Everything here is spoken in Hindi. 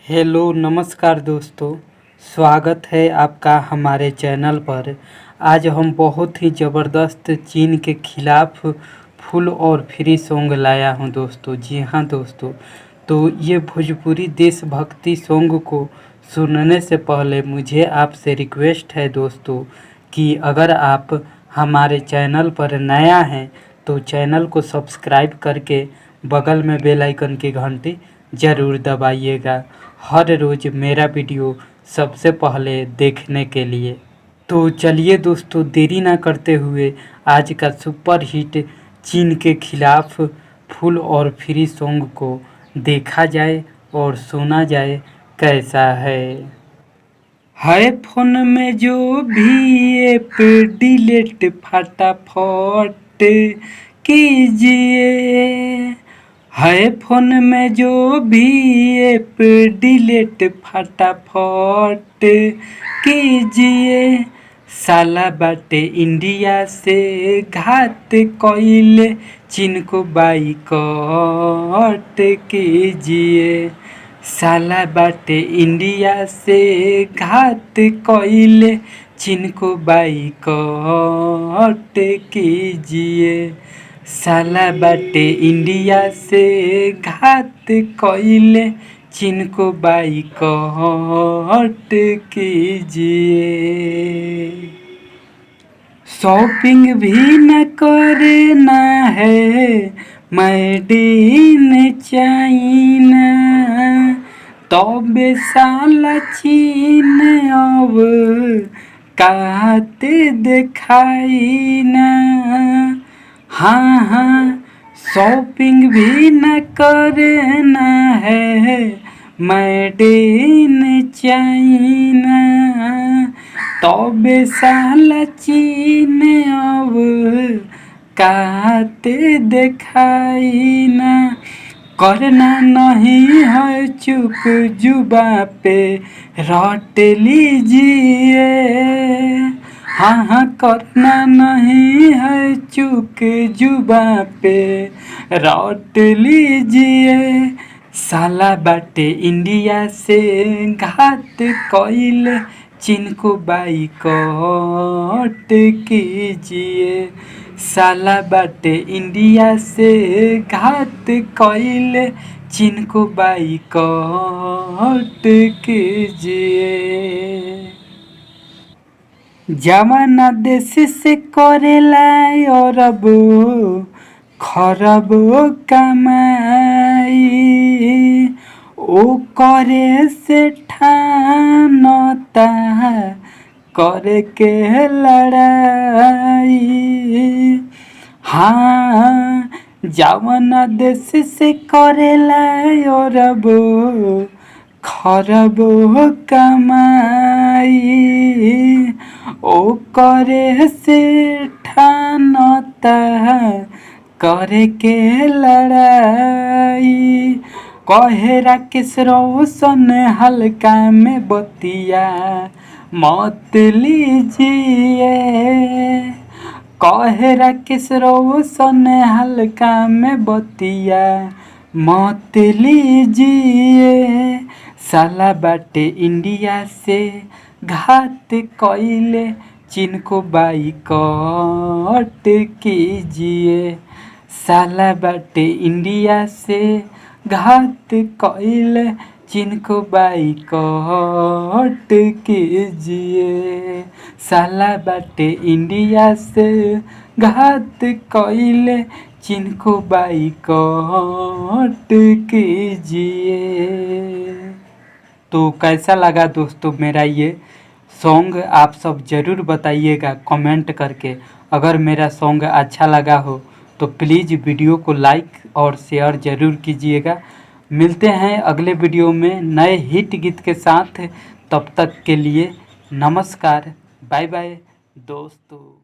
हेलो नमस्कार दोस्तों, स्वागत है आपका हमारे चैनल पर। आज हम बहुत ही ज़बरदस्त चीन के खिलाफ फुल और फ्री सॉन्ग लाया हूं दोस्तों। जी हाँ दोस्तों, तो ये भोजपुरी देशभक्ति सॉन्ग को सुनने से पहले मुझे आपसे रिक्वेस्ट है दोस्तों कि अगर आप हमारे चैनल पर नया हैं तो चैनल को सब्सक्राइब करके बगल में बेल आइकन की घंटी ज़रूर दबाइएगा हर रोज़ मेरा वीडियो सबसे पहले देखने के लिए। तो चलिए दोस्तों, देरी ना करते हुए आज का सुपर हिट चीन के खिलाफ फुल और फ्री सॉन्ग को देखा जाए और सुना जाए कैसा है फोन में जो भी ऐप डिलीट फटाफट कीजिए। है फोन में जो भी ऐप डिलीट फटाफट कीजिए। साला बाटे इंडिया से घात कइले चीन को बाइकआउट कीजिए। साला बाटे इंडिया से घात कइले चीन को बाइकआउट कीजिए। साला बाटे इंडिया से घात कइले चीन को बाइकआउट कीजिए। शॉपिंग भी न करना है मेड इन चाइना, तबे साला चीन अब कात दिखाई ना। हाँ, शॉपिंग भी न करना है मेड इन चाइना, तबे साला चीन अब कात दिखाई ना। करना नहीं है चुप जुबा पे रट लीजिए। हाँ, करना नहीं है चुप जुबा पे रट लीजिए। साला बाटे इंडिया से घात कइले चीन को बाइकआउट कीजिए। साला बाटे इंडिया से घात कइले चीन को बाइकआउट कीजिए। जमाना देश से करेला अरब खरब कमाई, ओ करे से ठानता करे के लड़ाई। हाँ, जमाना देश से करेला अरब खरब कमाई, ओ करे से ठानता करे के लड़ाई। कहे राकेश रोशन हल्का में बतिया मत लीजिए। कहे राकेश रोशन हल्का में बतिया मत लीजिए। साला बाटे इंडिया से घात कइले चीन को बाइकआउट कीजिए। साला बाटे इंडिया से घात कइले चीन को बाइकआउट कीजिए। साला बाटे इंडिया से घात कइले चीन को बाइकआउट कीजिए। तो कैसा लगा दोस्तों मेरा ये सॉन्ग, आप सब ज़रूर बताइएगा कमेंट करके। अगर मेरा सॉन्ग अच्छा लगा हो तो प्लीज़ वीडियो को लाइक और शेयर ज़रूर कीजिएगा। मिलते हैं अगले वीडियो में नए हिट गीत के साथ। तब तक के लिए नमस्कार, बाय बाय दोस्तों।